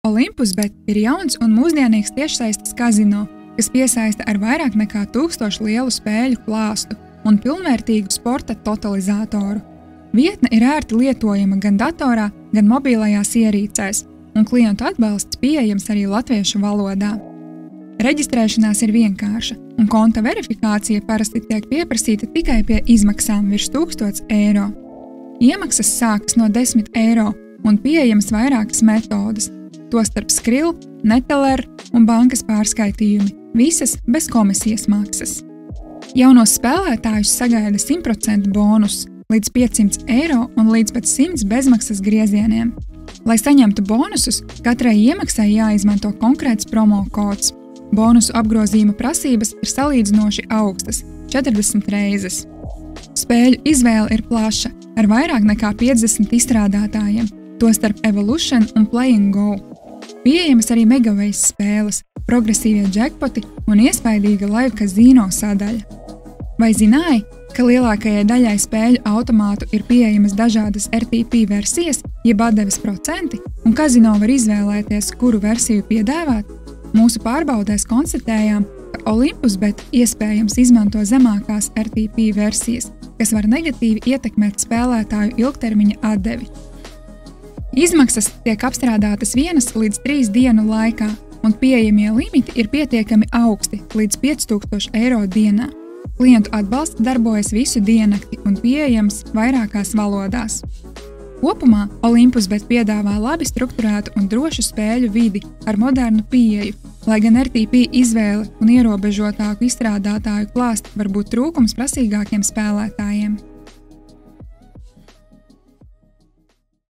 Olympus.bet ir jauns un mūsdienīgs tiešsaistes kazino, kas piesaista ar vairāk nekā 1000 lielu spēļu klāstu un pilnvērtīgu sporta totalizatoru. Vietne ir ērti lietojama gan datorā, gan mobilajās ierīcēs, un klientu atbalsts pieejams arī latviešu valodā. Reģistrēšanās ir vienkārša, un konta verifikācija parasti tiek pieprasīta tikai pie izmaksām virs 1000 eiro. Iemaksas sākas no 10 eiro un pieejamas vairākas metodas, tostarp Skrill, Neteller un bankas pārskaitījumi, visas bez komisijas maksas. Jaunos spēlētājus sagaida 100% bonus līdz 500 eiro un līdz pat 100 bezmaksas griezieniem. Lai saņemtu bonusus, katrai iemaksai jāizmanto konkrēts promo kods. Bonusu apgrozījuma prasības ir salīdzinoši augstas – 40 reizes. Spēļu izvēle ir plaša, ar vairāk nekā 50 izstrādātājiem, tostarp Evolution un Playing Go. Pieejamas arī Megaways spēles, progresīvie jackpoti un iespaidīga live kazino sadaļa. Vai zināji, ka lielākajai daļai spēļu automātu ir pieejamas dažādas RTP versijas, jeb atdeves procenti, un kazino var izvēlēties, kuru versiju piedāvāt? Mūsu pārbaudēs konstatējām, ka Olympus.bet iespējams izmanto zemākās RTP versijas, kas var negatīvi ietekmēt spēlētāju ilgtermiņa atdevi. Izmaksas tiek apstrādātas 1 līdz 3 dienu laikā, un pieejamie limiti ir pietiekami augsti līdz 5000 eiro dienā. Klientu atbalsts darbojas visu diennakti un pieejams vairākās valodās. Kopumā Olympus.bet piedāvā labi strukturētu un drošu spēļu vidi ar modernu pieeju, lai gan RTP izvēle un ierobežotāku izstrādātāju klāsts var būt trūkums prasīgākiem spēlētājiem.